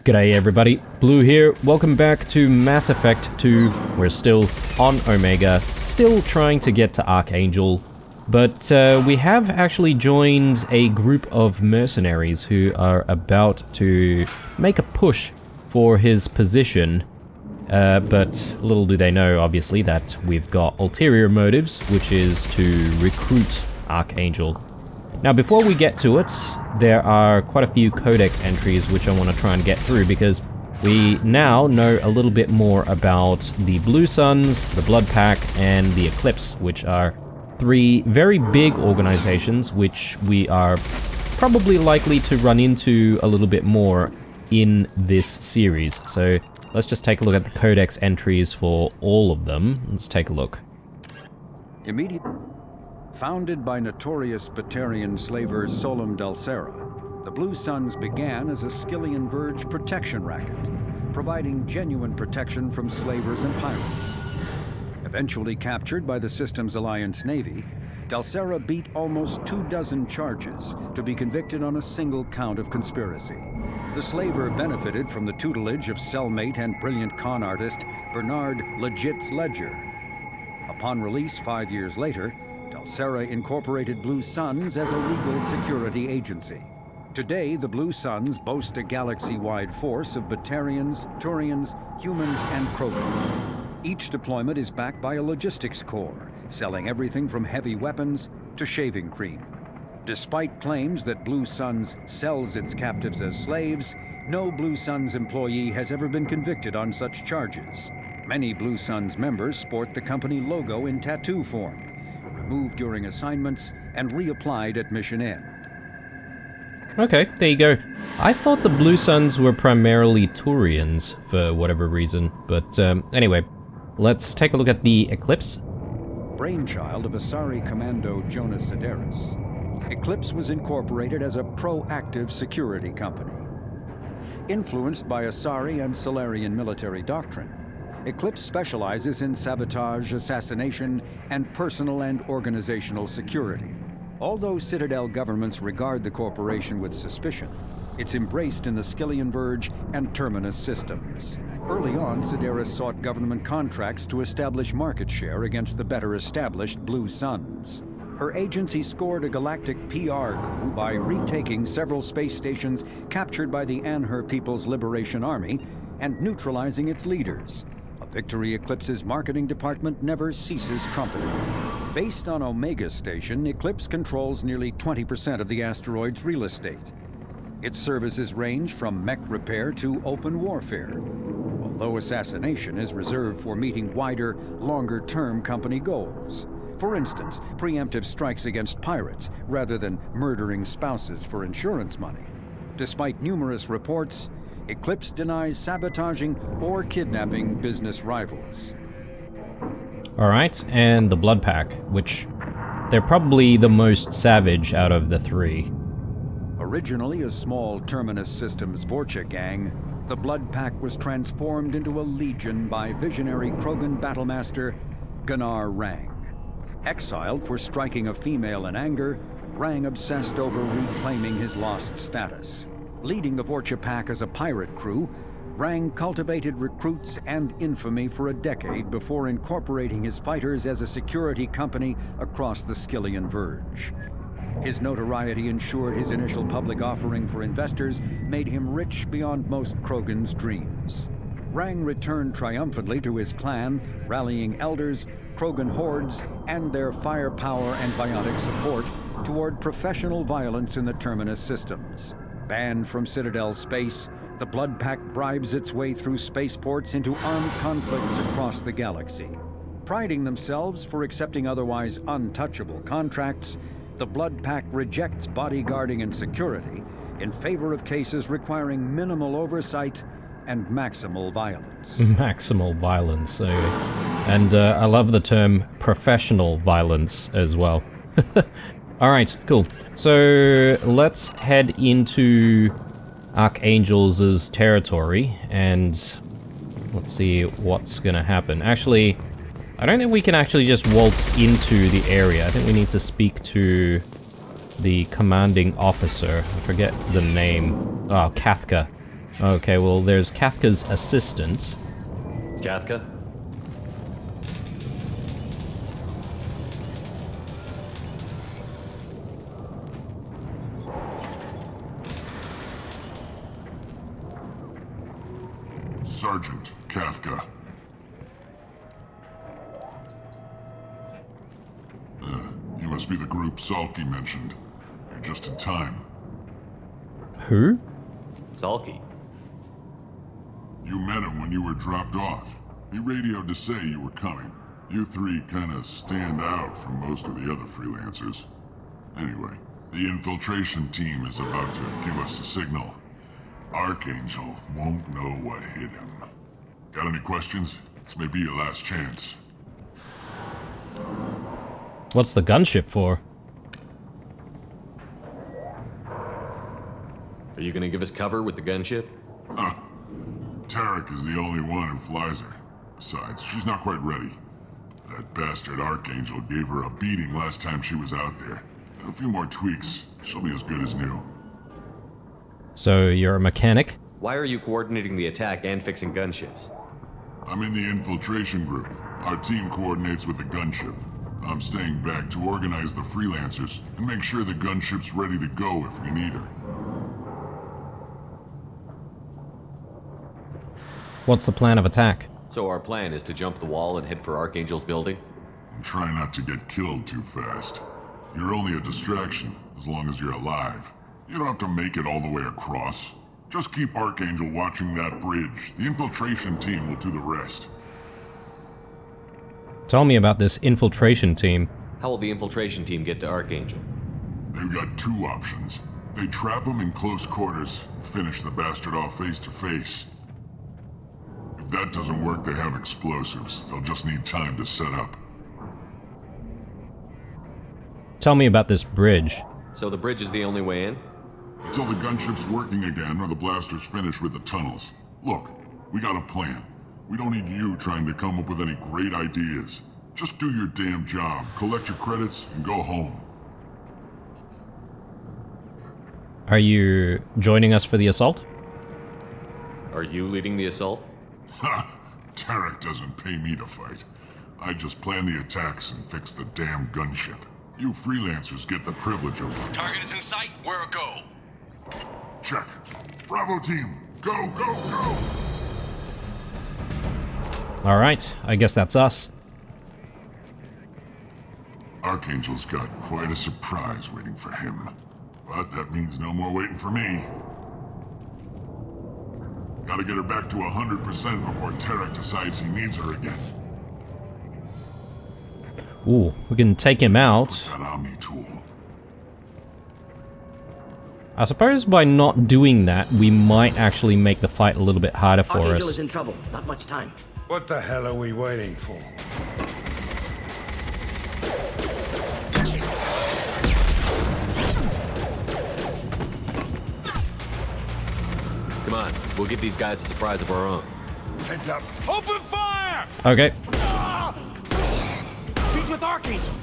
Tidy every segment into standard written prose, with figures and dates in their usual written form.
G'day everybody, Blue here. Welcome back to Mass Effect 2. We're still on Omega, still trying to get to Archangel, but we have actually joined a group of mercenaries who are about to make a push for his position, but little do they know, obviously, that we've got ulterior motives, which is to recruit Archangel. Now, before we get to it, there are quite a few codex entries which I want to try and get through, because we now know a little bit more about the Blue Suns, the Blood Pack, and the Eclipse, which are three very big organizations which we are probably likely to run into a little bit more in this series. So let's just take a look at the codex entries for all of them. Let's take a look. Founded by notorious Batarian slaver Solum Dulcera, the Blue Suns began as a Skyllian Verge protection racket, providing genuine protection from slavers and pirates. Eventually captured by the Systems Alliance Navy, Dulcera beat almost 24 charges to be convicted on a single count of conspiracy. The slaver benefited from the tutelage of cellmate and brilliant con artist Bernard Legitz Ledger. Upon release 5 years later, Dulcera incorporated Blue Suns as a legal security agency. Today, the Blue Suns boast a galaxy-wide force of Batarians, Turians, humans, and Krogan. Each deployment is backed by a logistics corps, selling everything from heavy weapons to shaving cream. Despite claims that Blue Suns sells its captives as slaves, no Blue Suns employee has ever been convicted on such charges. Many Blue Suns members sport the company logo in tattoo form, removed during assignments and reapplied at mission end. Okay, there you go. I thought the Blue Suns were primarily Turians for whatever reason, but anyway, let's take a look at the Eclipse. Brainchild of Asari Commando Jonas Sideris, Eclipse was incorporated as a proactive security company. Influenced by Asari and Solarian military doctrine, Eclipse specializes in sabotage, assassination, and personal and organizational security. Although Citadel governments regard the corporation with suspicion, it's embraced in the Skyllian Verge and Terminus systems. Early on, Sideris sought government contracts to establish market share against the better established Blue Suns. Her agency scored a galactic PR coup by retaking several space stations captured by the Anhur People's Liberation Army and neutralizing its leaders. Victory Eclipse's marketing department never ceases trumpeting. Based on Omega Station, Eclipse controls nearly 20% of the asteroid's real estate. Its services range from mech repair to open warfare, although assassination is reserved for meeting wider, longer-term company goals. For instance, preemptive strikes against pirates rather than murdering spouses for insurance money. Despite numerous reports, Eclipse denies sabotaging or kidnapping business rivals. Alright, and the Blood Pack, which they're probably the most savage out of the three. Originally a small Terminus Systems Vorcha gang, the Blood Pack was transformed into a legion by visionary Krogan battlemaster Gunnar Rang. Exiled for striking a female in anger, Rang obsessed over reclaiming his lost status. Leading the Vorcha Pack as a pirate crew, Rang cultivated recruits and infamy for a decade before incorporating his fighters as a security company across the Skyllian Verge. His notoriety ensured his initial public offering for investors made him rich beyond most Krogan's dreams. Rang returned triumphantly to his clan, rallying elders, Krogan hordes, and their firepower and bionic support toward professional violence in the Terminus systems. Banned from Citadel space, the Blood Pack bribes its way through spaceports into armed conflicts across the galaxy. Priding themselves for accepting otherwise untouchable contracts, the Blood Pack rejects bodyguarding and security in favor of cases requiring minimal oversight and maximal violence. Maximal violence, and I love the term professional violence as well. Alright, cool. So let's head into Archangel's territory and let's see what's gonna happen. Actually, I don't think we can actually just waltz into the area. I think we need to speak to the commanding officer. I forget the name. Oh, Kathka. Okay, well, there's Kafka's assistant. Kafka? Sergeant Kafka. You must be the group Salky mentioned. You're just in time. Who? Salky. You met him when you were dropped off. He radioed to say you were coming. You three kinda stand out from most of the other freelancers. Anyway, the infiltration team is about to give us a signal. Archangel won't know what hit him. Got any questions? This may be your last chance. What's the gunship for? Are you gonna give us cover with the gunship? Huh. Tarek is the only one who flies her. Besides, she's not quite ready. That bastard Archangel gave her a beating last time she was out there. A few more tweaks, she'll be as good as new. So, you're a mechanic? Why are you coordinating the attack and fixing gunships? I'm in the infiltration group. Our team coordinates with the gunship. I'm staying back to organize the freelancers and make sure the gunship's ready to go if we need her. What's the plan of attack? So our plan is to jump the wall and head for Archangel's building? And try not to get killed too fast. You're only a distraction, as long as you're alive. You don't have to make it all the way across. Just keep Archangel watching that bridge. The infiltration team will do the rest. Tell me about this infiltration team. How will the infiltration team get to Archangel? They've got two options. They trap him in close quarters, finish the bastard off face to face. If that doesn't work, they have explosives. They'll just need time to set up. Tell me about this bridge. So the bridge is the only way in? Until the gunship's working again or the blasters finish with the tunnels. Look, we got a plan. We don't need you trying to come up with any great ideas. Just do your damn job, collect your credits, and go home. Are you joining us for the assault? Are you leading the assault? Ha! Tarek doesn't pay me to fight. I just plan the attacks and fix the damn gunship. You freelancers get the privilege of... Target is in sight. Where a go? Check. Bravo team, go, go, go! Alright, I guess that's us. Archangel's got quite a surprise waiting for him. But that means no more waiting for me. Gotta get her back to 100% before Tarek decides he needs her again. Ooh, we can take him out. That Omni tool. I suppose by not doing that, we might actually make the fight a little bit harder for Archangel us. is in trouble. Not much time. What the hell are we waiting for? Come on, we'll give these guys a surprise of our own. Heads up. Open fire! Okay. He's with Archangel.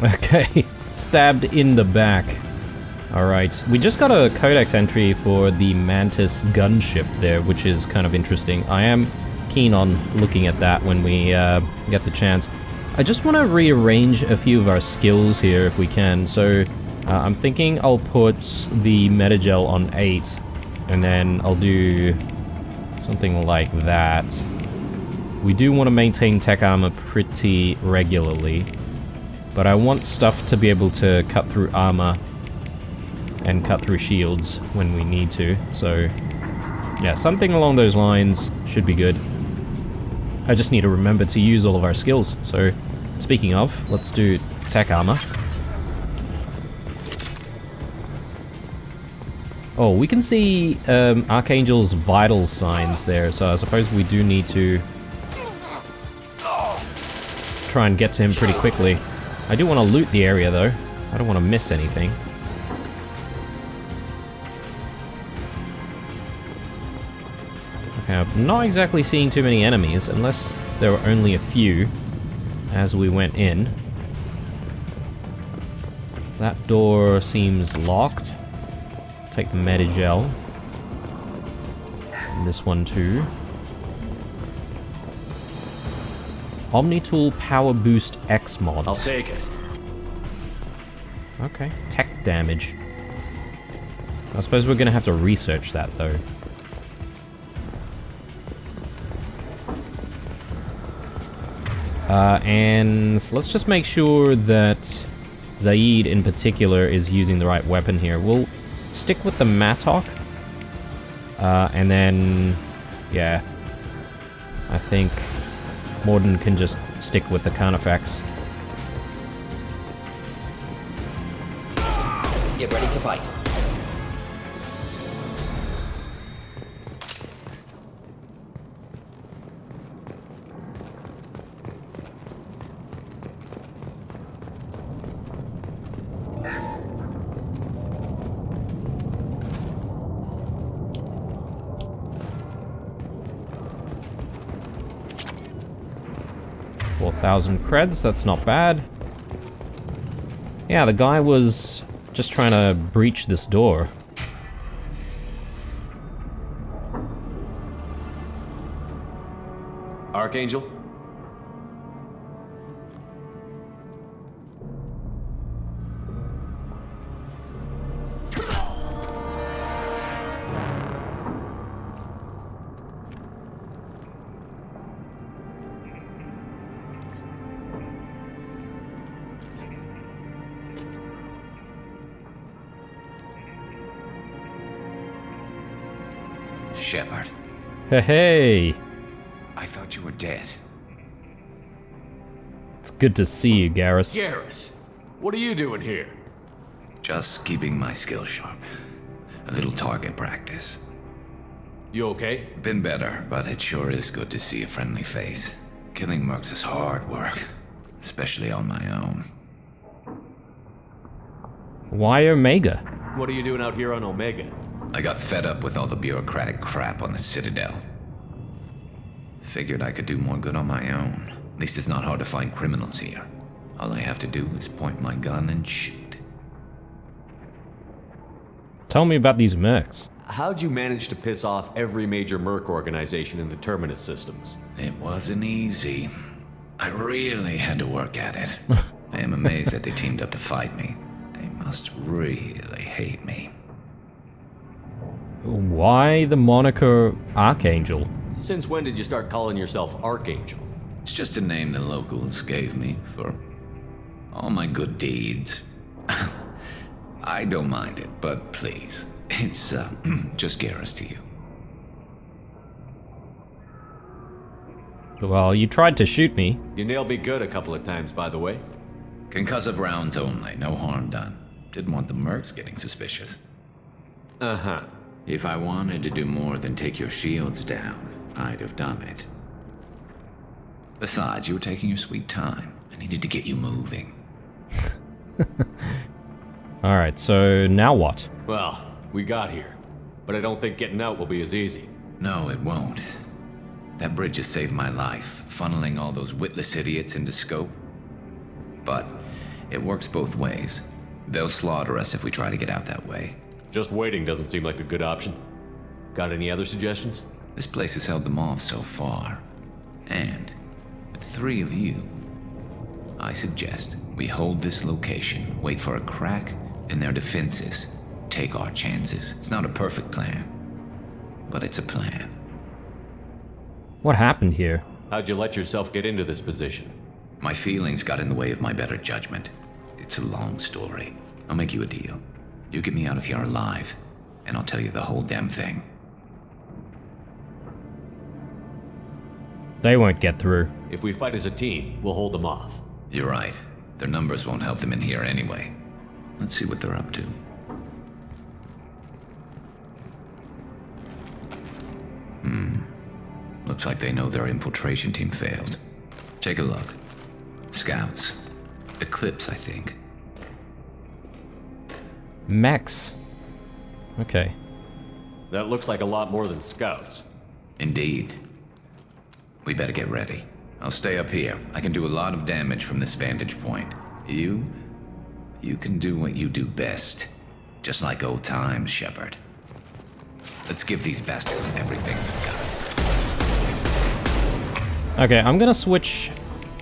Okay. Stabbed in the back. Alright. We just got a codex entry for the Mantis gunship there, which is kind of interesting. I am keen on looking at that when we get the chance. I just want to rearrange a few of our skills here if we can. So I'm thinking I'll put the Metagel on 8, and then I'll do something like that. We do want to maintain tech armor pretty regularly, but I want stuff to be able to cut through armor and cut through shields when we need to. So yeah, something along those lines should be good. I just need to remember to use all of our skills. So speaking of, let's do tech armor. Oh, we can see Archangel's vital signs there, so I suppose we do need to try and get to him pretty quickly. I do want to loot the area though. I don't want to miss anything. Okay, I'm not exactly seeing too many enemies, unless there were only a few as we went in. That door seems locked. Take the Medigel. And this one too. Omnitool Power Boost X mods. I'll take it. Okay. Tech damage. I suppose we're gonna have to research that though. And let's just make sure that Zaid in particular is using the right weapon here. We'll stick with the Mattock. And then, yeah, I think Mordin can just stick with the Carnifex. Get ready to fight. $4,000 creds, that's not bad. Yeah, the guy was just trying to breach this door. Archangel? Shepard, Hey, I thought you were dead. it's good to see you, Garrus. Garrus, what are you doing here? Just keeping my skills sharp. A little target practice. You okay? Been better, but it sure is good to see a friendly face. Killing mercs is hard work, especially on my own. Why Omega? What are you doing out here on Omega? I got fed up with all the bureaucratic crap on the Citadel. Figured I could do more good on my own. At least it's not hard to find criminals here. All I have to do is point my gun and shoot. Tell me about these mercs. How'd you manage to piss off every major merc organization in the Terminus systems? It wasn't easy. I really had to work at it. I am amazed that they teamed up to fight me. They must really hate me. Why the moniker Archangel? Since when did you start calling yourself Archangel? It's just a name the locals gave me for all my good deeds. I don't mind it, but please, it's just Garrus to you. Well, you tried to shoot me. You nailed me good a couple of times, by the way. Concussive rounds only, no harm done. Didn't want the mercs getting suspicious. Uh-huh. If I wanted to do more than take your shields down, I'd have done it. Besides, you were taking your sweet time. I needed to get you moving. Alright, so now what? Well, we got here. But I don't think getting out will be as easy. No, it won't. That bridge has saved my life, funneling all those witless idiots into scope. But it works both ways. They'll slaughter us if we try to get out that way. Just waiting doesn't seem like a good option. Got any other suggestions? This place has held them off so far. And with 3 of you, I suggest we hold this location, wait for a crack in their defenses, take our chances. It's not a perfect plan, but it's a plan. What happened here? How'd you let yourself get into this position? My feelings got in the way of my better judgment. It's a long story. I'll make you a deal. You get me out of here alive, and I'll tell you the whole damn thing. They won't get through. If we fight as a team, we'll hold them off. You're right. Their numbers won't help them in here anyway. Let's see what they're up to. Looks like they know their infiltration team failed. Take a look. Scouts. Eclipse, I think. Max. Okay. That looks like a lot more than scouts. Indeed. We better get ready. I'll stay up here. I can do a lot of damage from this vantage point. You can do what you do best. just like old times, Shepard. Let's give these bastards everything we got. Okay, I'm gonna switch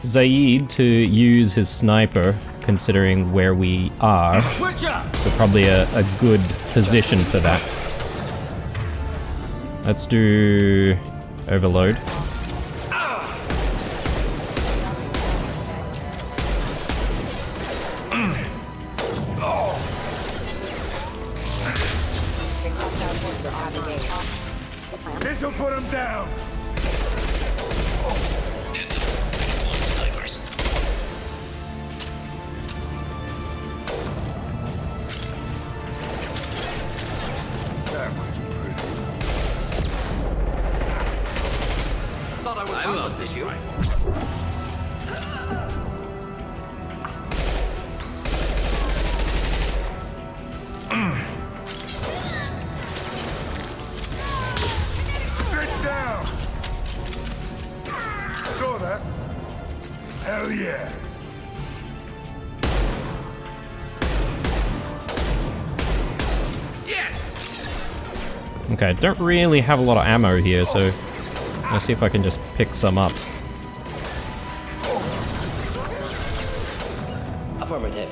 Zaid to use his sniper, considering where we are. So probably a good position for that. Let's do overload. This'll put him down. Heads up. Deploying snipers. That was pretty. I love this rifle. Sit down. Saw that. Hell yeah. Okay, don't really have a lot of ammo here, so let's see if I can just pick some up. Affirmative.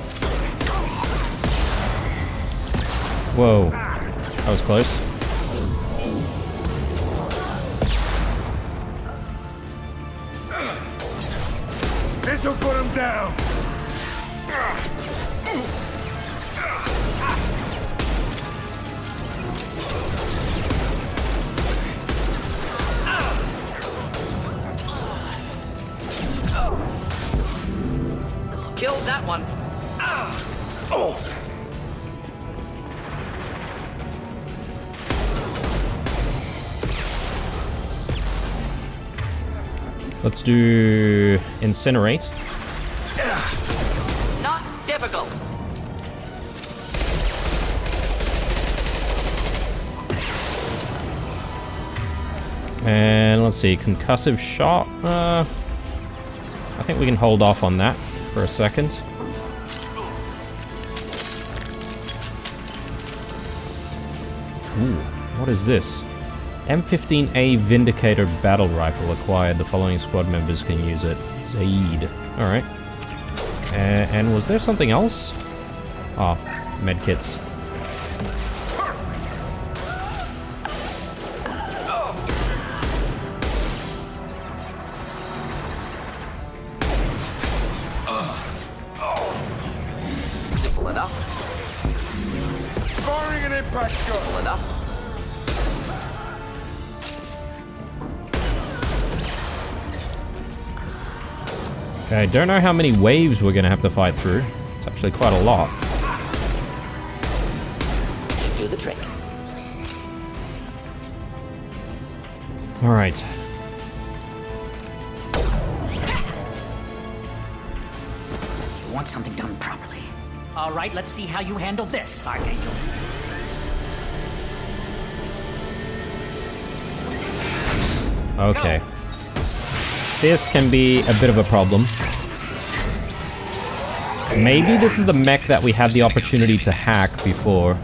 Whoa, that was close. This'll put him down. Killed that one. Let's do incinerate. Not difficult. And let's see, concussive shot. I think we can hold off on that for a second. Ooh, what is this? M15A Vindicator Battle Rifle acquired. The following squad members can use it. Zaid. Alright. And was there something else? Oh, medkits. Simple enough. Firing an impact shot. Simple enough. Okay, don't know how many waves we're gonna have to fight through. It's actually quite a lot. Should do the trick. Alright. You want something done properly. All right, let's see how you handle this, Archangel. Okay. This can be a bit of a problem. Maybe this is the mech that we had the opportunity to hack before.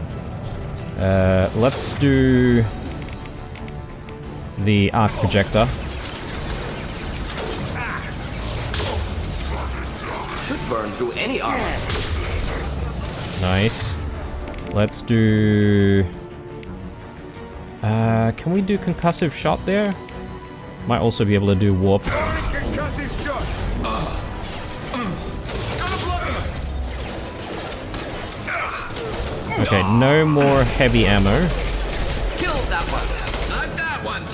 Let's do the arc projector. Should burn through any armor. Nice. Let's do... can we do concussive shot there? Might also be able to do warp. Firing concussive shot. Okay, no more heavy ammo. Killed that one. Not that one!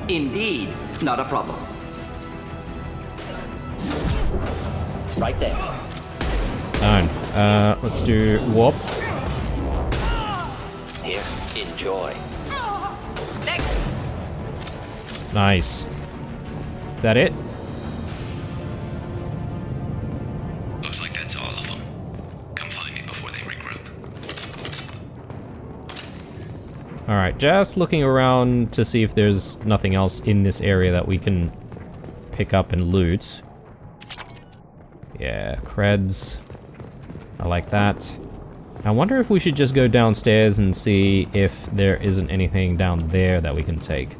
Indeed, not a problem. Right there. Done. Let's do warp. Here, enjoy. Next. Nice. Is that it? Looks like that's all of them. Come find me before they regroup. Alright, just looking around to see if there's nothing else in this area that we can pick up and loot. Yeah, creds. I like that. I wonder if we should just go downstairs and see if there isn't anything down there that we can take.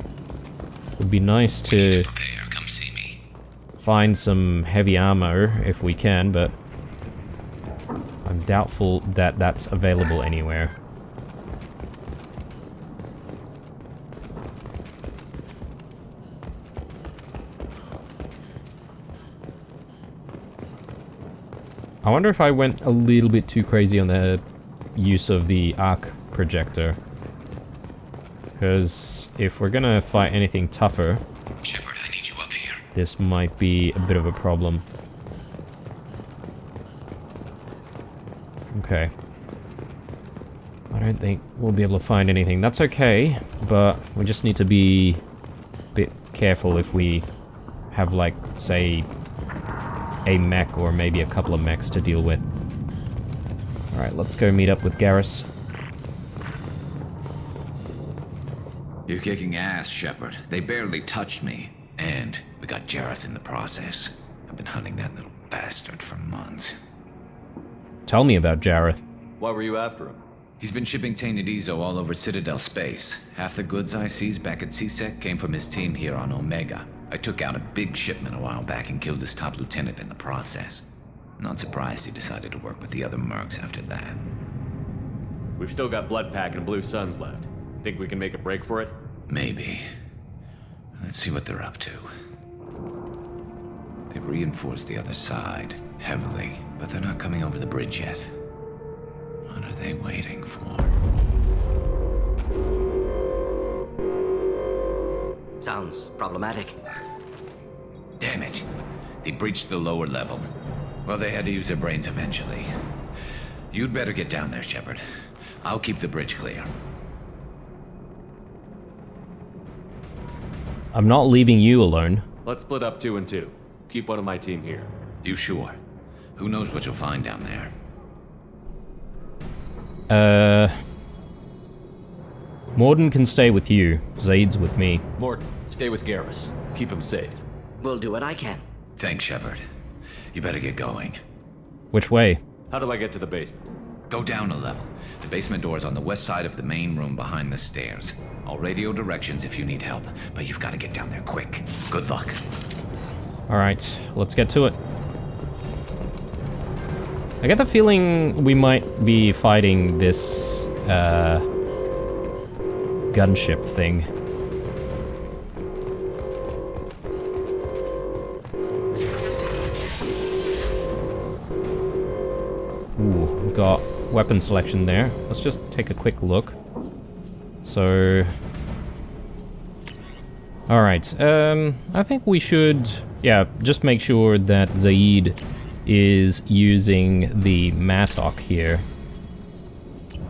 Would be nice to Come see me. find some heavy ammo if we can, but I'm doubtful that that's available anywhere. I wonder if I went a little bit too crazy on the use of the arc projector. Because if we're gonna fight anything tougher, Shepard, I need you up here. this might be a bit of a problem. Okay. I don't think we'll be able to find anything. That's okay, but we just need to be a bit careful if we have, like, say, a mech or maybe a couple of mechs to deal with. Alright, let's go meet up with Garrus. You're kicking ass, Shepard. They barely touched me. And we got Jareth in the process. I've been hunting that little bastard for months. Tell me about Jareth. Why were you after him? He's been shipping tainted Ezo all over Citadel space. Half the goods I seized back at CSEC came from his team here on Omega. I took out a big shipment a while back and killed his top lieutenant in the process. Not surprised he decided to work with the other mercs after that. We've still got Bloodpack and Blue Suns left. Think we can make a break for it? Maybe. Let's see what they're up to. They've reinforced the other side, heavily, but they're not coming over the bridge yet. What are they waiting for? Sounds problematic. Damn it! They breached the lower level. Well, they had to use their brains eventually. You'd better get down there, Shepard. I'll keep the bridge clear. I'm not leaving you alone. Let's split up 2 and 2. Keep one of my team here. You sure? Who knows what you'll find down there? Mordin can stay with you. Zaid's with me. Morton, stay with Garrus. Keep him safe. Will do what I can. Thanks, Shepard. You better get going. Which way? How do I get to the basement? Go down a level. The basement door is on the west side of the main room behind the stairs. I'll radio directions if you need help, but you've got to get down there quick. Good luck. Alright, let's get to it. I get the feeling we might be fighting this, gunship thing. Ooh, we've got weapon selection there. Let's just take a quick look. So... Alright, I think we should, yeah, just make sure that Zaid is using the Mattock here.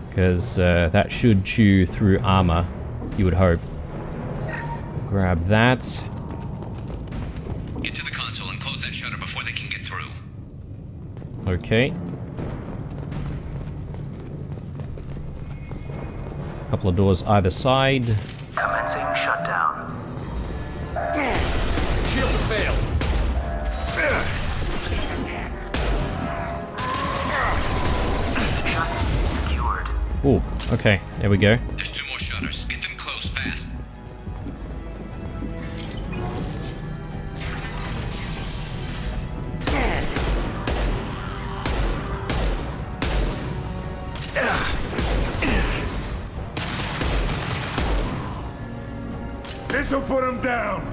Because that should chew through armor, you would hope. Grab that. Get to the console and close that shutter before they can get through. Okay. Couple of doors either side. Commencing shutdown. Shield failed! Secured. Ooh, okay, there we go. There's 2 more shutters. Get them closed fast. This'll put him down.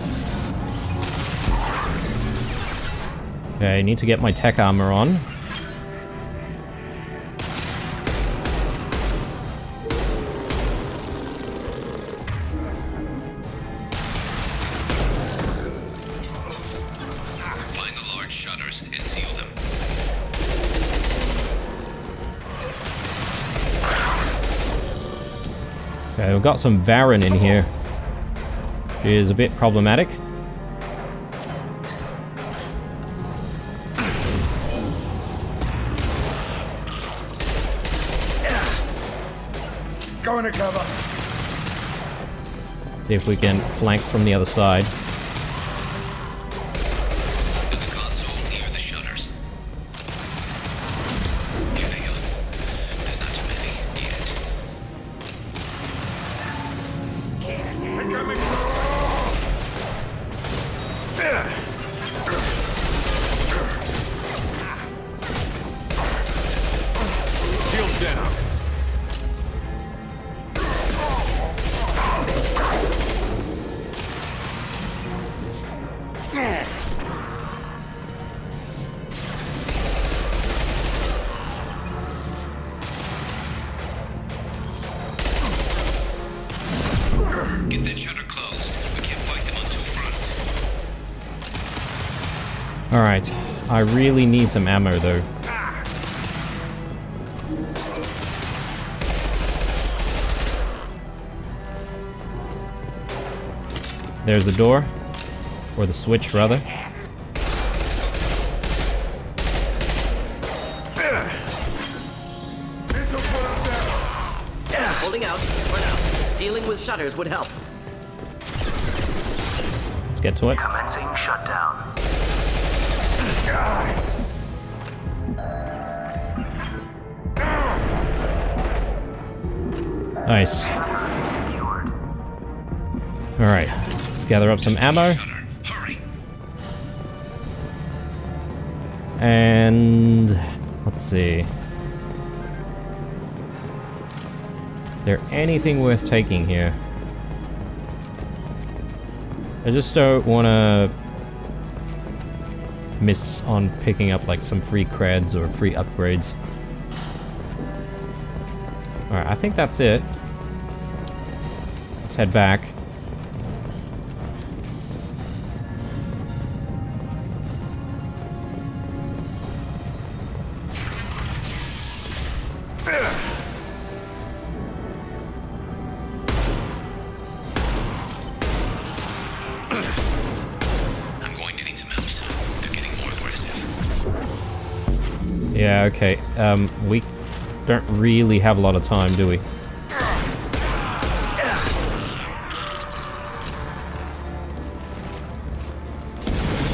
Okay, I need to get my tech armor on. Find the large shutters and seal them. Okay, we've got some Varen in here. Which is a bit problematic. Go into cover. See if we can flank from the other side. There's a console near the shutters. Here they go. There's not too many yet. Shields down. Get that shutter closed. We can't fight them on two fronts. Alright, I really need some ammo though. There's the door. Or the switch, rather. Holding out for now. Dealing with shutters would help. Let's get to it. Commencing shutdown. Nice. Secured. Alright, let's gather up some ammo. Shutter. Hurry. And let's see. Is there anything worth taking here? I just don't want to miss on picking up like some free creds or free upgrades. Alright, I think that's it. Let's head back. I'm going to need some help, son. They're getting more aggressive. Yeah, okay. We don't really have a lot of time, do we?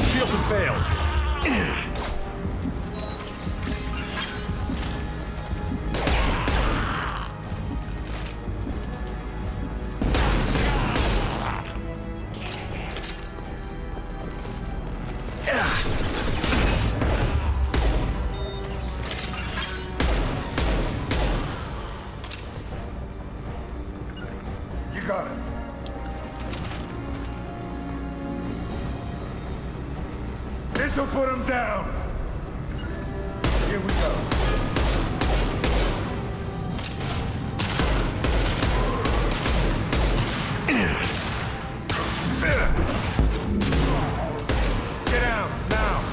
Shields have failed. You got it. This'll put him down. Here we go. Get out now.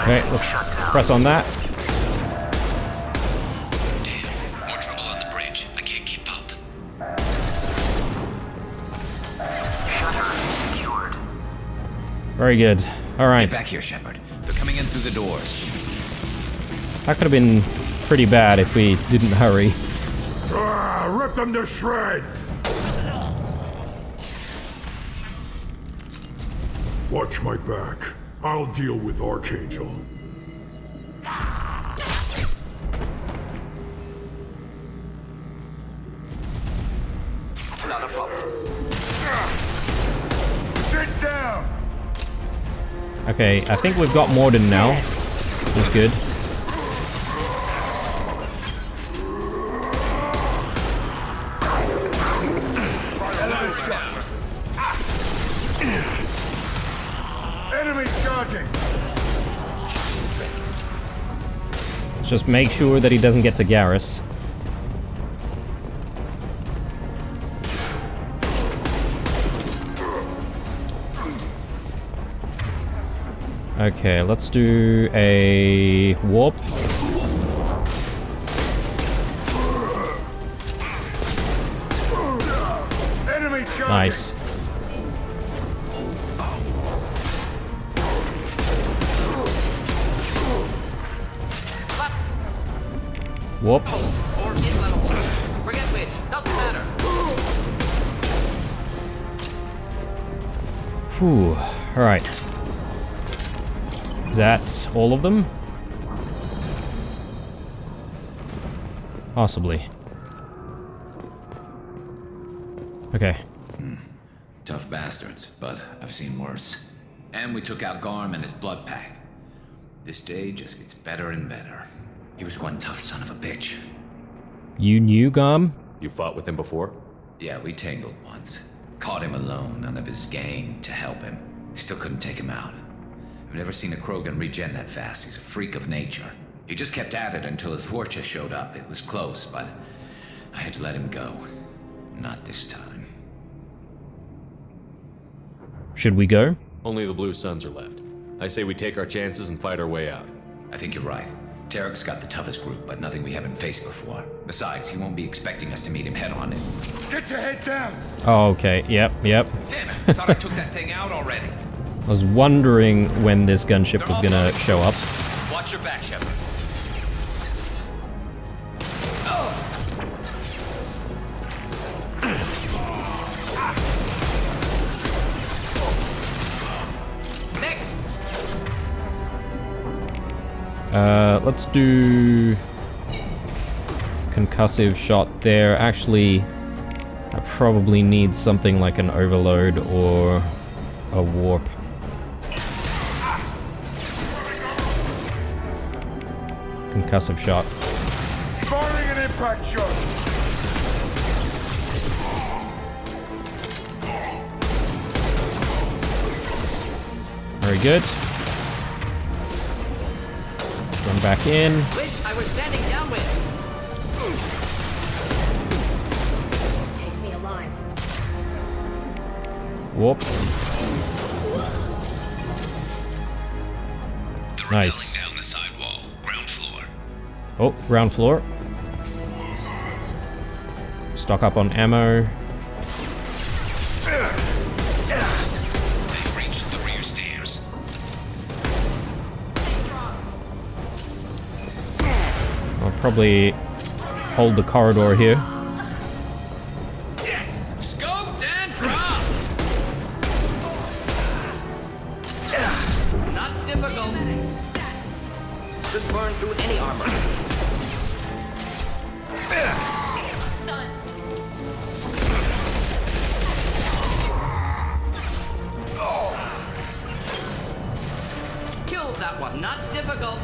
Okay, let's press on that. Damn, more trouble on the bridge. I can't keep up. Shutter secured. Very good. Alright. Get back here, Shepard. They're coming in through the doors. That could have been pretty bad if we didn't hurry. Rip them to shreds. Watch my back. I'll deal with Archangel. Not a problem. Sit down. Okay, I think we've got Morden now. Which is good. Enemy charging. Just make sure that he doesn't get to Garrus. Okay, let's do a warp. Enemy charging. Nice. Warp. Whew. Alright. Is that all of them? Possibly. Okay. Tough bastards, but I've seen worse. And we took out Garm and his blood pack. This day just gets better and better. He was one tough son of a bitch. You knew Garm? You fought with him before? Yeah, we tangled once. Caught him alone, none of his gang to help him. Still couldn't take him out. I've never seen a Krogan regen that fast. He's a freak of nature. He just kept at it until his Vorcha showed up. It was close, but I had to let him go. Not this time. Should we go? Only the Blue Suns are left. I say we take our chances and fight our way out. I think you're right. Tarek's got the toughest group, but nothing we haven't faced before. Besides, he won't be expecting us to meet him head-on. Get your head down! Oh, okay. Yep. Damn it! I thought I took that thing out already. I was wondering when this gunship was gonna show up. Watch your back, Shepard. Next! Let's do concussive shot there. Actually, I probably need something like an overload or a warp. Concussive shot. Firing an impact shot! Very good. Run back in. Wish I were standing downwind. Take me alive. Warp. Nice. Down the sidewall, ground floor. Oh, ground floor. Stock up on ammo. They've reached the rear stairs. I'll probably hold the corridor here. Yes! Scoped and dropped! Not difficult. Should burn through any armor. Kill that one. Not difficult.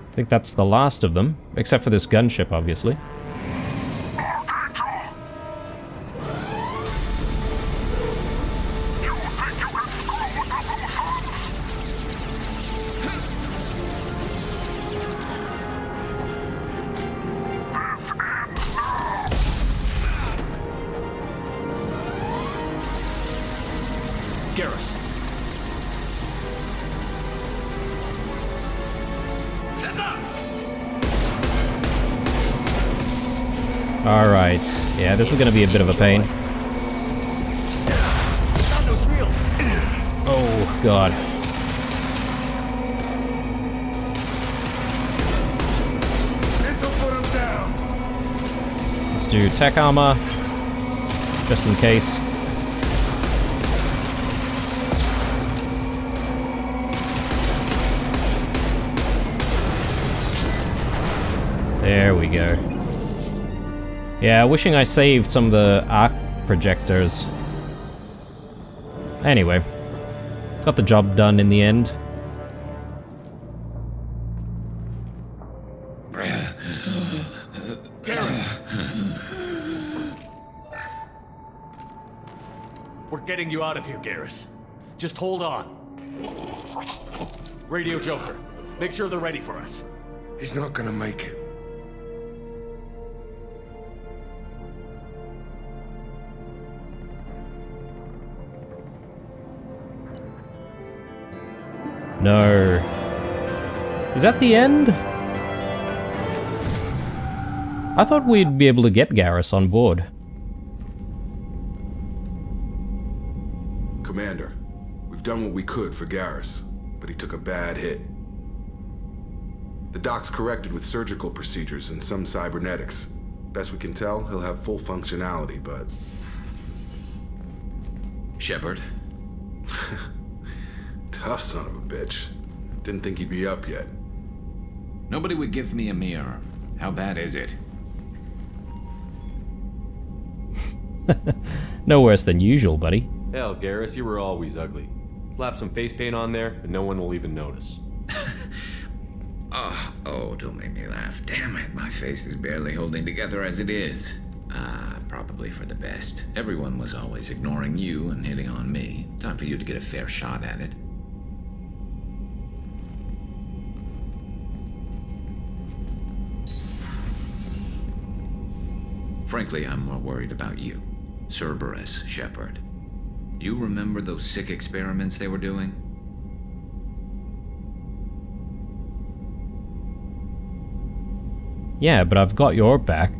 I think that's the last of them, except for this gunship, obviously. Garrus. That's up! Alright. Yeah, this is gonna be a bit of a pain. Oh, God. This'll put him down! Let's do tech armor, just in case. There we go. Yeah, wishing I saved some of the arc projectors. Anyway, got the job done in the end. We're getting you out of here, Garrus. Just hold on. Radio Joker, make sure they're ready for us. He's not gonna make it. No. Is that the end? I thought we'd be able to get Garrus on board. done what we could for Garrus, but he took a bad hit. The doc's corrected with surgical procedures and some cybernetics. Best we can tell, he'll have full functionality, but... Shepard? Tough son of a bitch. Didn't think he'd be up yet. Nobody would give me a mirror. How bad is it? No worse than usual, buddy. Hell, Garrus, you were always ugly. Slap some face paint on there, and no one will even notice. Oh, don't make me laugh. Damn it, my face is barely holding together as it is. Probably for the best. Everyone was always ignoring you and hitting on me. Time for you to get a fair shot at it. Frankly, I'm more worried about you. Cerberus, Shepard. You remember those sick experiments they were doing? Yeah, but I've got your back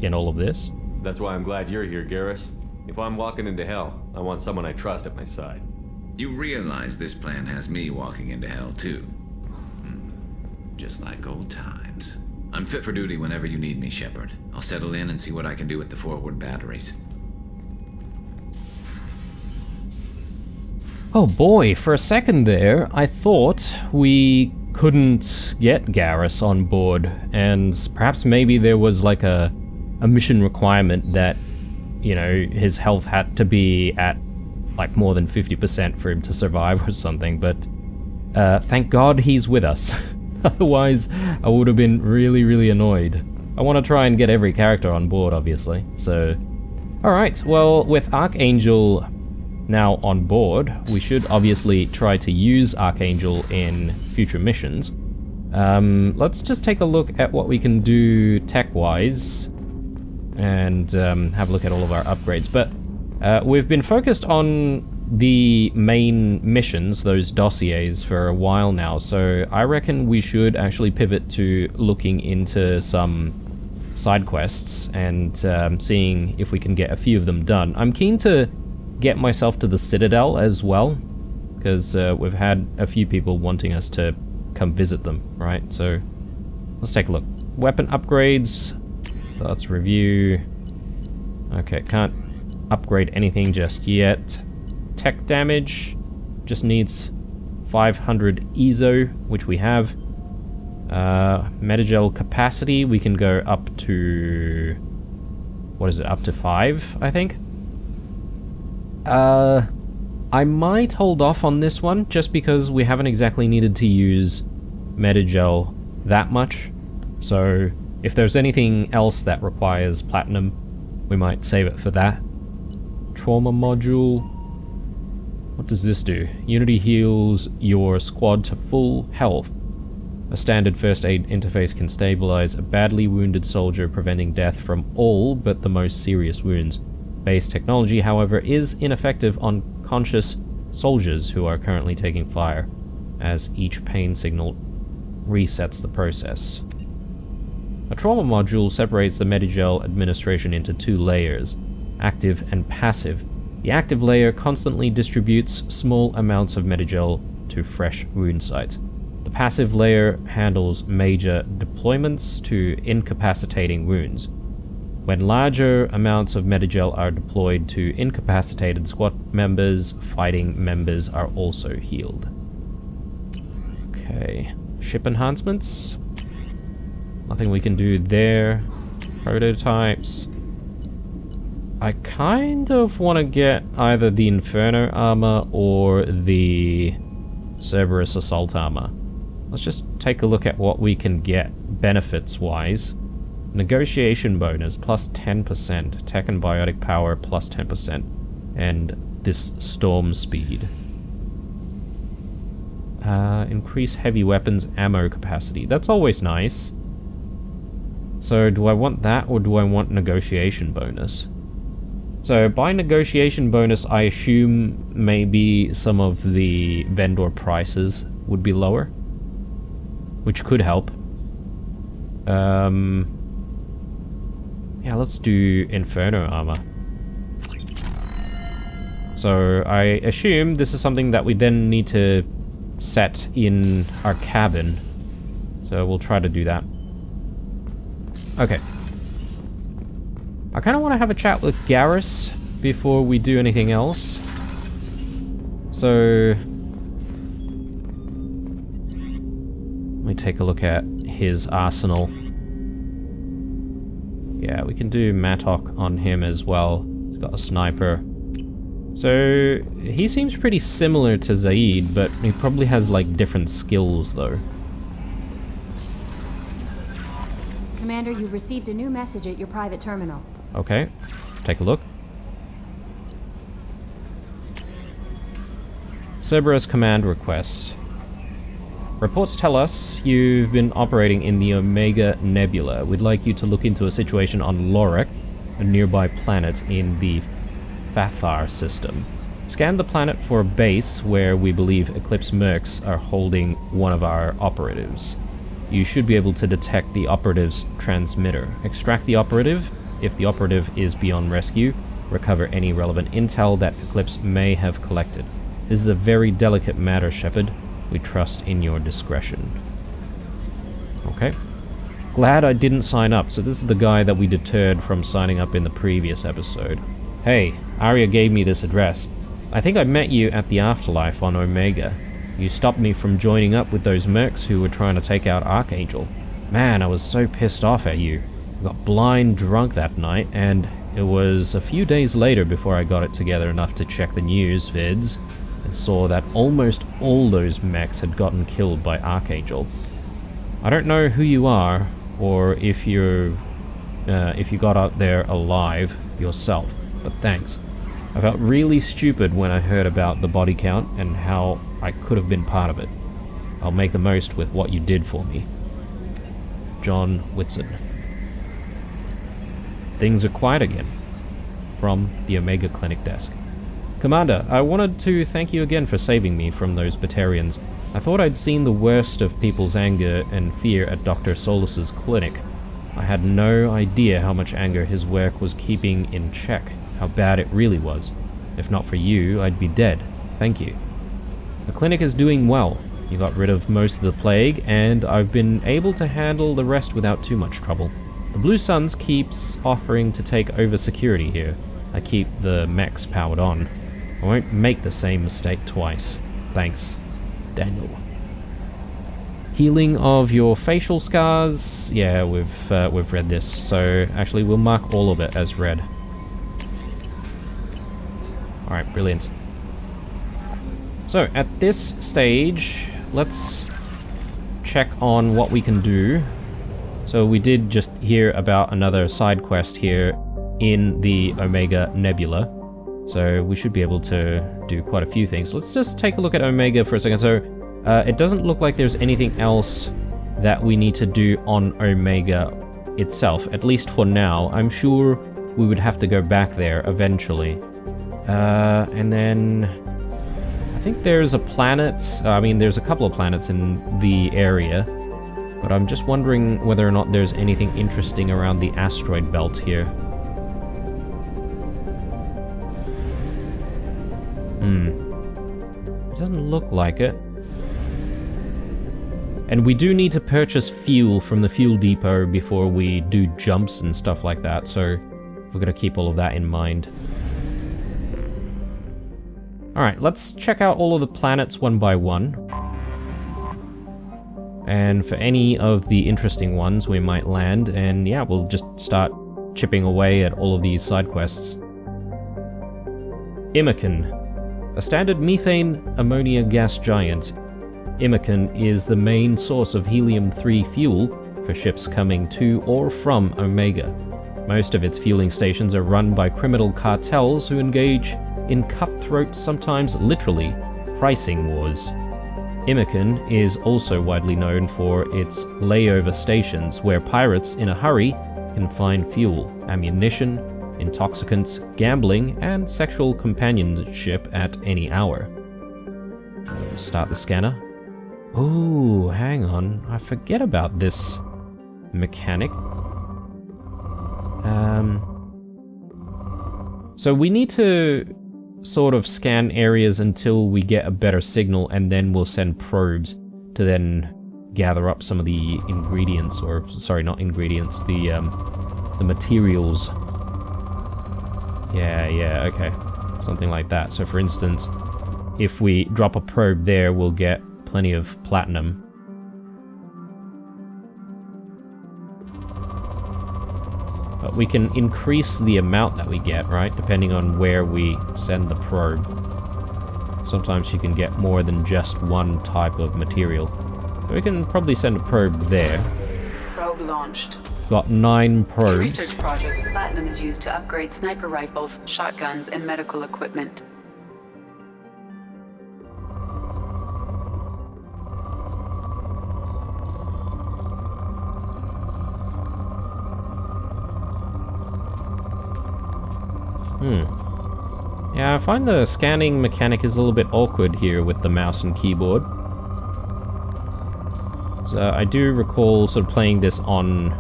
in all of this. That's why I'm glad you're here, Garrus. If I'm walking into hell, I want someone I trust at my side. You realize this plan has me walking into hell, too. Just like old times. I'm fit for duty whenever you need me, Shepard. I'll settle in and see what I can do with the forward batteries. Oh boy, for a second there, I thought we couldn't get Garrus on board, and perhaps maybe there was like a mission requirement that, you know, his health had to be at like more than 50% for him to survive or something, but thank God he's with us. Otherwise, I would have been really, really annoyed. I want to try and get every character on board, obviously, so... Alright, well, with Archangel now on board, we should obviously try to use Archangel in future missions. Let's just take a look at what we can do tech-wise, and have a look at all of our upgrades. But we've been focused on the main missions, those dossiers, for a while now, so I reckon we should actually pivot to looking into some side quests and seeing if we can get a few of them done. I'm keen to get myself to the Citadel as well, because we've had a few people wanting us to come visit them, right? So let's take a look. Weapon upgrades. So let's review. Okay, can't upgrade anything just yet. Tech damage just needs 500 EZO, which we have. Metagel capacity, we can go up to... what is it, up to 5, I think? I might hold off on this one, just because we haven't exactly needed to use Metagel that much. So, if there's anything else that requires platinum, we might save it for that. Trauma module. What does this do? Unity heals your squad to full health. A standard first aid interface can stabilize a badly wounded soldier, preventing death from all but the most serious wounds. Base technology, however, is ineffective on conscious soldiers who are currently taking fire, as each pain signal resets the process. A trauma module separates the Medigel administration into 2 layers, active and passive. The active layer constantly distributes small amounts of Medigel to fresh wound sites. The passive layer handles major deployments to incapacitating wounds. When larger amounts of Medigel are deployed to incapacitated squad members, fighting members are also healed. Okay, ship enhancements. Nothing we can do there. Prototypes. I kind of want to get either the Inferno armor or the Cerberus assault armor. Let's just take a look at what we can get benefits-wise. Negotiation bonus plus 10%, tech and biotic power plus 10%, and this storm speed. Increase heavy weapons ammo capacity. That's always nice. So do I want that or do I want negotiation bonus? So by negotiation bonus, I assume maybe some of the vendor prices would be lower, which could help. Yeah, let's do Inferno armor. So I assume this is something that we then need to set in our cabin. So we'll try to do that. Okay. I kind of want to have a chat with Garrus before we do anything else. So let me take a look at his arsenal. Yeah, we can do Mattock on him as well. He's got a sniper. So he seems pretty similar to Zaid, but he probably has like different skills though. Commander, you've received a new message at your private terminal. Okay, take a look. Cerberus command request. Reports tell us you've been operating in the Omega Nebula. We'd like you to look into a situation on Lorek, a nearby planet in the Fathar system. Scan the planet for a base where we believe Eclipse Mercs are holding one of our operatives. You should be able to detect the operative's transmitter. Extract the operative. If the operative is beyond rescue, recover any relevant intel that Eclipse may have collected. This is a very delicate matter, Shepard. We trust in your discretion. Okay. Glad I didn't sign up. So this is the guy that we deterred from signing up in the previous episode. Hey, Arya gave me this address. I think I met you at the Afterlife on Omega. You stopped me from joining up with those mercs who were trying to take out Archangel. Man, I was so pissed off at you. I got blind drunk that night, and it was a few days later before I got it together enough to check the news vids and saw that almost all those mechs had gotten killed by Archangel. I don't know who you are, or if you got out there alive yourself, but thanks. I felt really stupid when I heard about the body count and how I could have been part of it. I'll make the most with what you did for me. John Whitson. Things are quiet again. From the Omega Clinic desk. Commander, I wanted to thank you again for saving me from those Batarians. I thought I'd seen the worst of people's anger and fear at Dr. Solus's clinic. I had no idea how much anger his work was keeping in check, how bad it really was. If not for you, I'd be dead. Thank you. The clinic is doing well. You got rid of most of the plague, and I've been able to handle the rest without too much trouble. The Blue Suns keeps offering to take over security here. I keep the mechs powered on. I won't make the same mistake twice. Thanks, Daniel. Healing of your facial scars. Yeah, we've read this, so actually we'll mark all of it as red. Alright, brilliant. So, at this stage, let's check on what we can do. So we did just hear about another side quest here in the Omega Nebula. So we should be able to do quite a few things. Let's just take a look at Omega for a second. So it doesn't look like there's anything else that we need to do on Omega itself, at least for now. I'm sure we would have to go back there eventually. And then I think there's a planet, there's a couple of planets in the area, but I'm just wondering whether or not there's anything interesting around the asteroid belt here. It doesn't look like it. And we do need to purchase fuel from the fuel depot before we do jumps and stuff like that, so we're gonna keep all of that in mind. Alright, let's check out all of the planets one by one. And for any of the interesting ones we might land, and yeah, we'll just start chipping away at all of these side quests. Immerken. A standard methane ammonia gas giant, Immerken is the main source of helium-3 fuel for ships coming to or from Omega. Most of its fueling stations are run by criminal cartels who engage in cutthroat, sometimes literally, pricing wars. Immerken is also widely known for its layover stations where pirates in a hurry can find fuel, ammunition, intoxicants, gambling, and sexual companionship at any hour. Start the scanner. Oh, hang on. I forget about this mechanic. So we need to sort of scan areas until we get a better signal, and then we'll send probes to then gather up some of the ingredients, or sorry, not ingredients, the materials. Yeah, okay. Something like that. So for instance, if we drop a probe there, we'll get plenty of platinum. But we can increase the amount that we get, right? Depending on where we send the probe. Sometimes you can get more than just one type of material. So we can probably send a probe there. Probe launched. Got 9 probes. In research projects, platinum is used to upgrade sniper rifles, shotguns, and medical equipment. Yeah, I find the scanning mechanic is a little bit awkward here with the mouse and keyboard. So I do recall sort of playing this on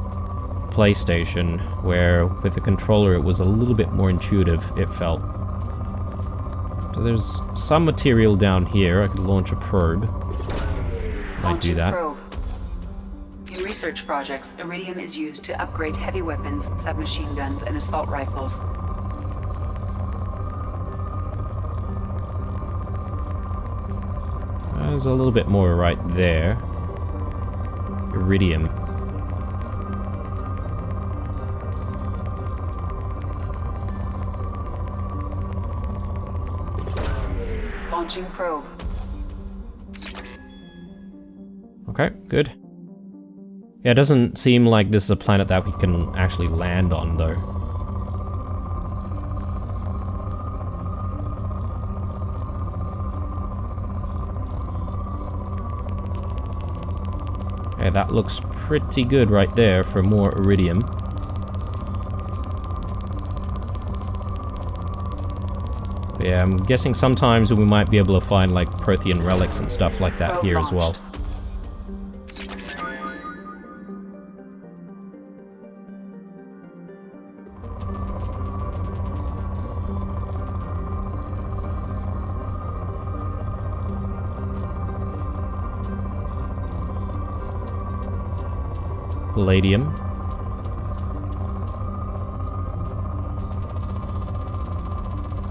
PlayStation, where with the controller it was a little bit more intuitive, it felt. So there's some material down here. I could launch a probe. Might do that. Probe. In research projects, iridium is used to upgrade heavy weapons, submachine guns, and assault rifles. There's a little bit more right there. Iridium. Launching probe. Okay, good. Yeah, it doesn't seem like this is a planet that we can actually land on, though. Okay, that looks pretty good right there for more iridium. But yeah, I'm guessing sometimes we might be able to find like Prothean relics and stuff like that here as well. Palladium.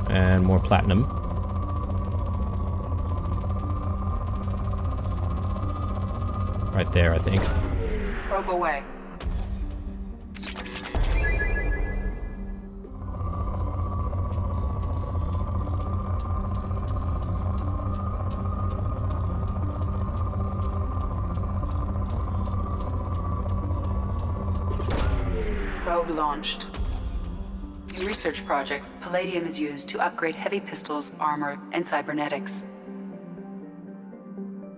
And more platinum. Right there, I think. Probe away. Probe launched. In research projects, palladium is used to upgrade heavy pistols, armor, and cybernetics.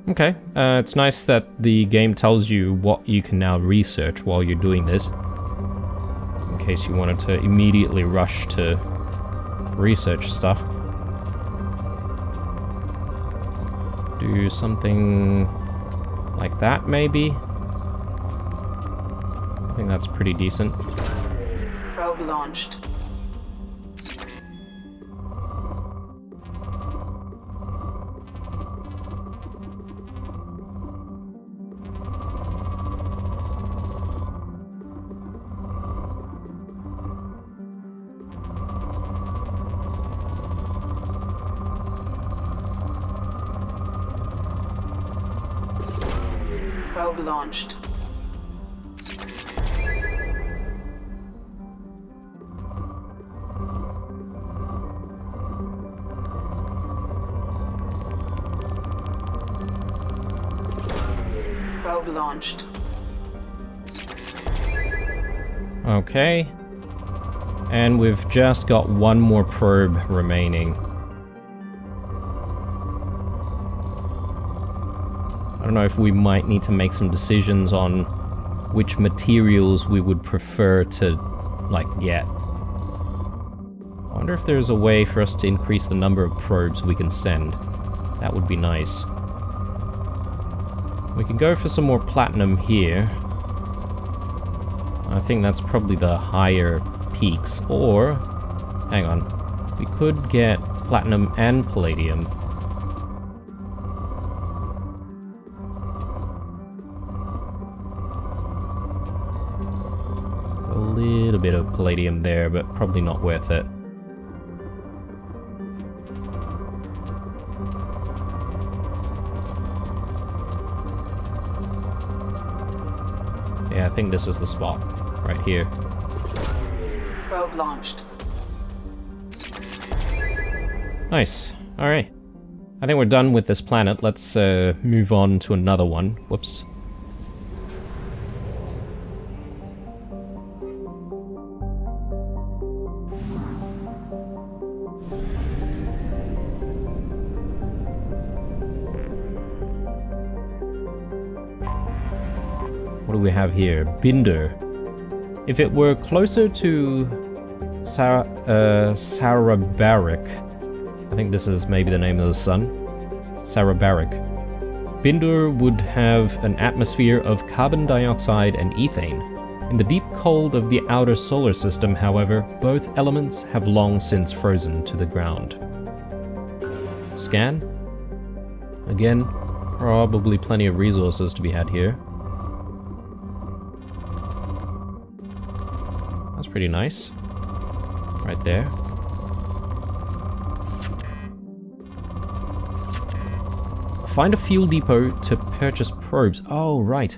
Okay, it's nice that the game tells you what you can now research while you're doing this. In case you wanted to immediately rush to research stuff. Do something like that, maybe? I think that's pretty decent. Probe launched. Probe launched. Probe launched. Okay. And we've just got one more probe remaining. I don't know if we might need to make some decisions on which materials we would prefer to, like, get. I wonder if there's a way for us to increase the number of probes we can send. That would be nice. We can go for some more platinum here. I think that's probably the higher peaks. Or, hang on, we could get platinum, and palladium. A little bit of palladium there, but probably not worth it. Yeah, I think this is the spot, right here. Probe launched. Nice. Alright. I think we're done with this planet. Let's move on to another one. Whoops. What do we have here? Binder. If it were closer to Sarabarik, I think this is maybe the name of the sun. Sarabarik. Binder would have an atmosphere of carbon dioxide and ethane. In the deep cold of the outer solar system, however, both elements have long since frozen to the ground. Scan. Again, probably plenty of resources to be had here. That's pretty nice. Right there. Find a fuel depot to purchase probes. Oh, right.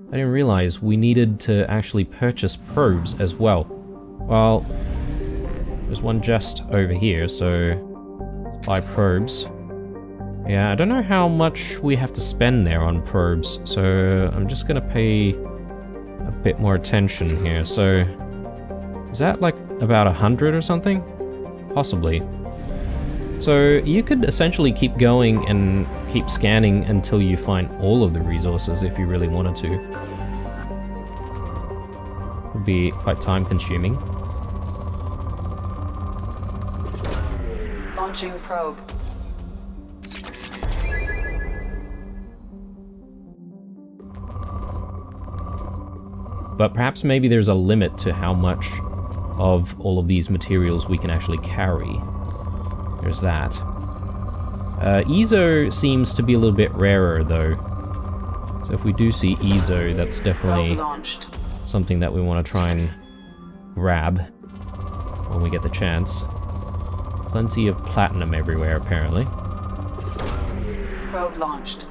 I didn't realize we needed to actually purchase probes as well. Well, there's one just over here, so let's buy probes. Yeah, I don't know how much we have to spend there on probes, so I'm just gonna pay a bit more attention here. So, is that like about 100 or something? Possibly. So you could essentially keep going and keep scanning until you find all of the resources if you really wanted to. Would be quite time consuming. Launching probe. But perhaps maybe there's a limit to how much of all of these materials we can actually carry. There's that. Eezo seems to be a little bit rarer, though. So if we do see Eezo, that's definitely something that we want to try and grab when we get the chance. Plenty of platinum everywhere, apparently. Probe launched.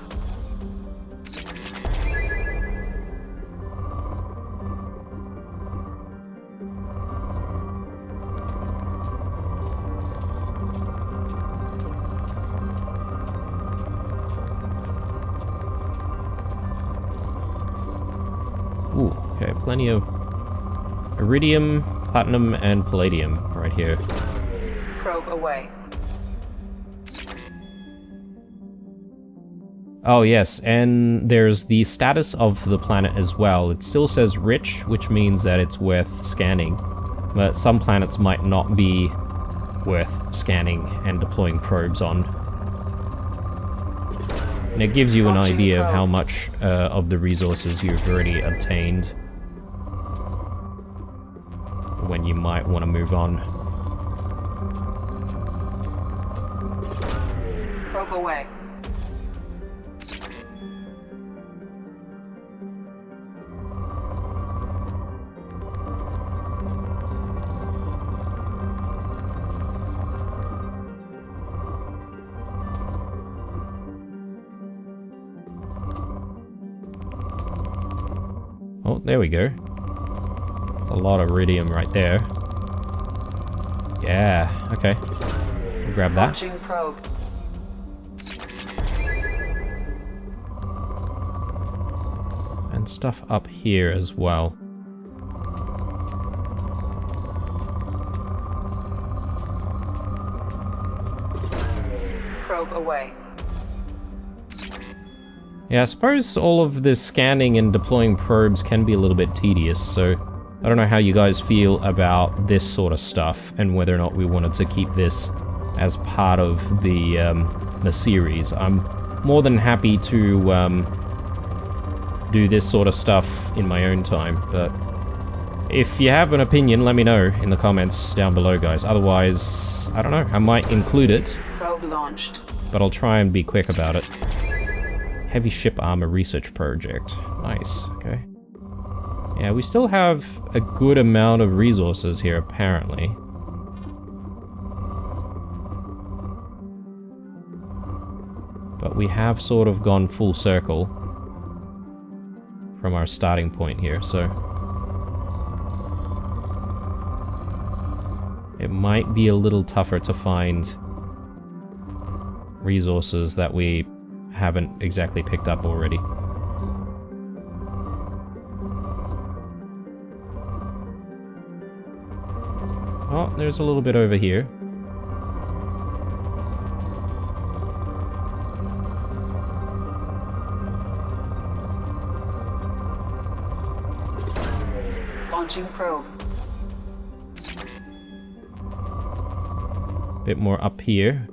Ooh, okay, plenty of iridium, platinum, and palladium right here. Probe away. Oh yes, and there's the status of the planet as well. It still says rich, which means that it's worth scanning, but some planets might not be worth scanning and deploying probes on. And it gives you an idea of how much of the resources you've already obtained when you might want to move on. Probe away. Oh, there we go. That's a lot of iridium right there. Yeah, okay. We'll grab that. Launching probe. And stuff up here as well. Probe away. Yeah, I suppose all of this scanning and deploying probes can be a little bit tedious, so I don't know how you guys feel about this sort of stuff and whether or not we wanted to keep this as part of the series. I'm more than happy to do this sort of stuff in my own time, but If you have an opinion, let me know in the comments down below, guys. Otherwise, I don't know, I might include it. Probe launched. But I'll try and be quick about it. Heavy ship armor research project. Nice, okay. Yeah, we still have a good amount of resources here, apparently. But we have sort of gone full circle from our starting point here, so it might be a little tougher to find resources that we haven't exactly picked up already. Oh, there's a little bit over here. Launching probe. Bit more up here.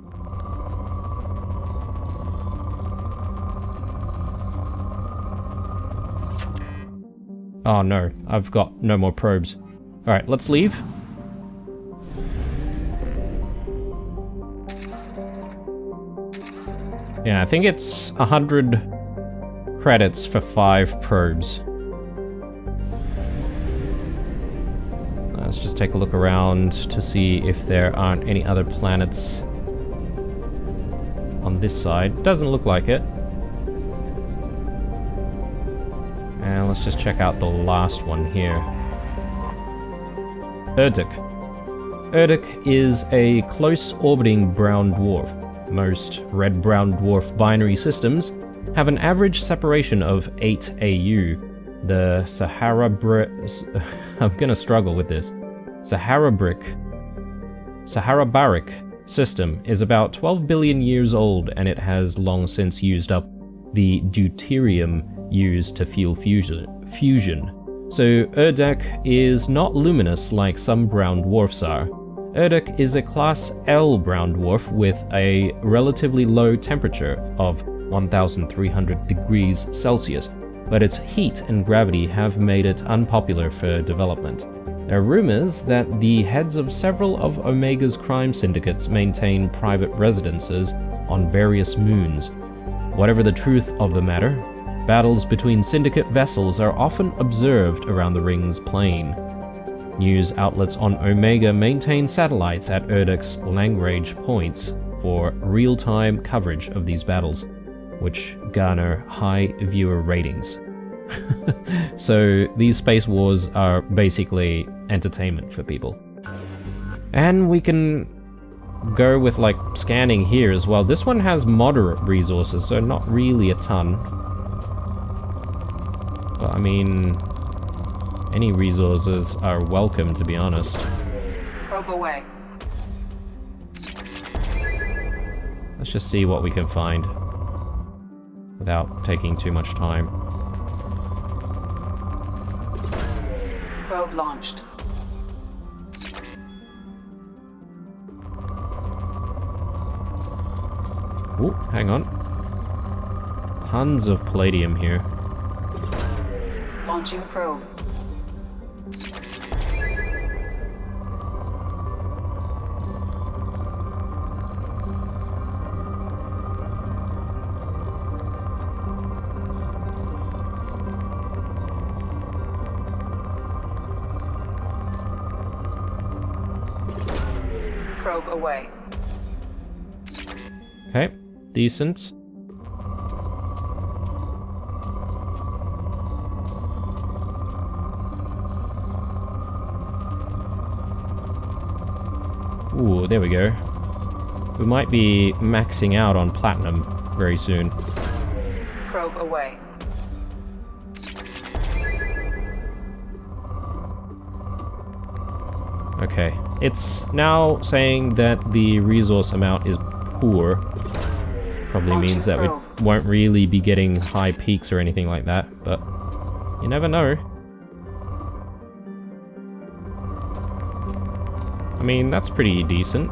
Oh no, I've got no more probes. Alright, let's leave. Yeah, I think it's 100 credits for 5 probes. Let's just take a look around to see if there aren't any other planets on this side. Doesn't look like it. And let's just check out the last one here. Erdek. Erdek is a close orbiting brown dwarf. Most red-brown dwarf binary systems have an average separation of 8 AU. The I'm gonna struggle with this. Saharabaric system is about 12 billion years old, and it has long since used up the deuterium used to fuel fusion. So Erdek is not luminous like some brown dwarfs are. Erdek is a class L brown dwarf with a relatively low temperature of 1,300 degrees Celsius, but its heat and gravity have made it unpopular for development. There are rumors that the heads of several of Omega's crime syndicates maintain private residences on various moons. Whatever the truth of the matter, battles between syndicate vessels are often observed around the ring's plane. News outlets on Omega maintain satellites at Erdek's Lagrange points for real-time coverage of these battles, which garner high viewer ratings. So these space wars are basically entertainment for people. And we can go with like scanning here as well. This one has moderate resources, so not really a ton. But I mean, any resources are welcome, to be honest. Probe away. Let's just see what we can find without taking too much time. Probe launched. Oh, hang on. Tons of palladium here. Launching probe. Probe away. Okay, decent. Ooh, there we go. We might be maxing out on platinum very soon. Probe away. Okay, it's now saying that the resource amount is poor. Probably means that we won't really be getting high peaks or anything like that, but you never know. I mean, that's pretty decent.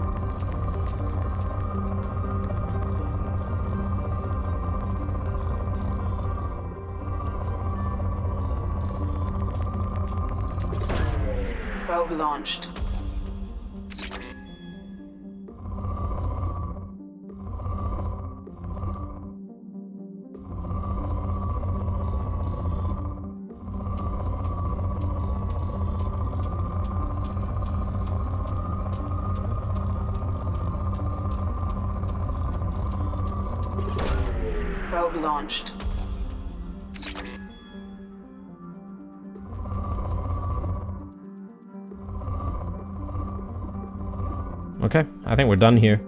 launched. Probe launched. Okay, I think we're done here.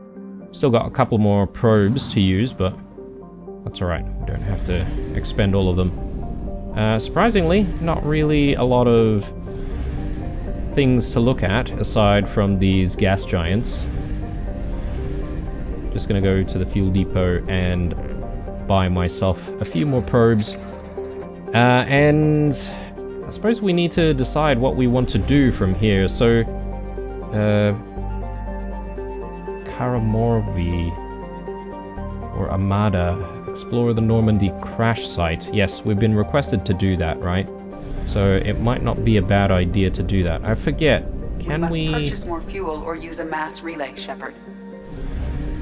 Still got a couple more probes to use, but that's alright. We don't have to expend all of them. Surprisingly, not really a lot of things to look at aside from these gas giants. Just gonna go to the fuel depot and buy myself a few more probes. And I suppose we need to decide what we want to do from here. So, Karamorvi or Armada, explore the Normandy crash site. Yes, we've been requested to do that, right? So it might not be a bad idea to do that. I forget, can we... purchase more fuel or use a mass relay, Shepard?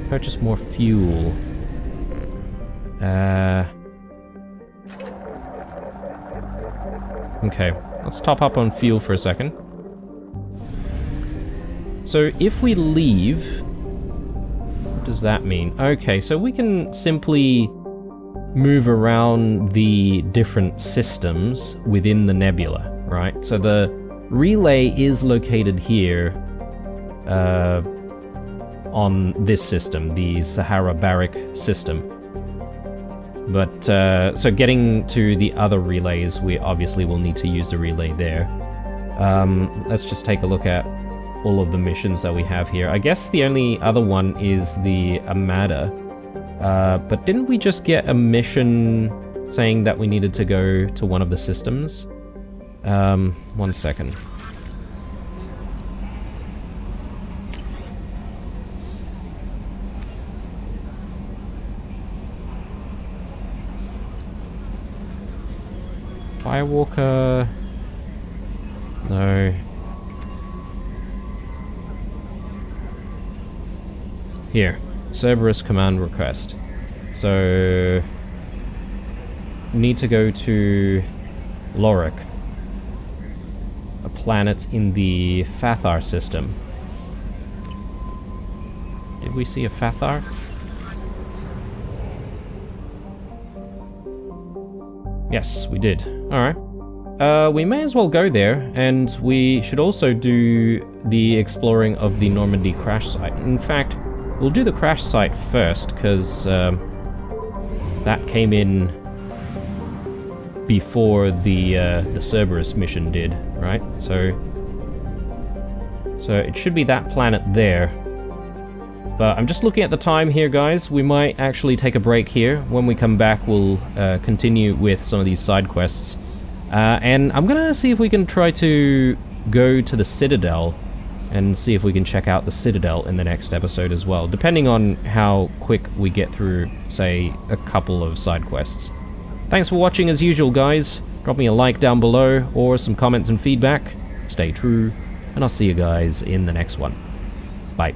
Purchase more fuel. Okay, let's top up on fuel for a second. So if we leave... What does that mean? Okay, so we can simply move around the different systems within the nebula, right? So the relay is located here on this system, the Sahara Barrick system. But, so getting to the other relays, we obviously will need to use the relay there. Let's just take a look at all of the missions that we have here. I guess the only other one is the Armada. But didn't we just get a mission saying that we needed to go to one of the systems? 1 second. Firewalker... No. Here. Cerberus command request. So... need to go to... Lorik. A planet in the Fathar system. Did we see a Fathar? Yes, we did. Alright. We may as well go there, and we should also do the exploring of the Normandy crash site. In fact, we'll do the crash site first, because that came in before the Cerberus mission did, right? So it should be that planet there. But I'm just looking at the time here, guys. We might actually take a break here. When we come back, we'll continue with some of these side quests. And I'm gonna see if we can try to go to the Citadel and see if we can check out the Citadel in the next episode as well, depending on how quick we get through, say, a couple of side quests. Thanks for watching as usual, guys. Drop me a like down below or some comments and feedback. Stay true, and I'll see you guys in the next one. Bye.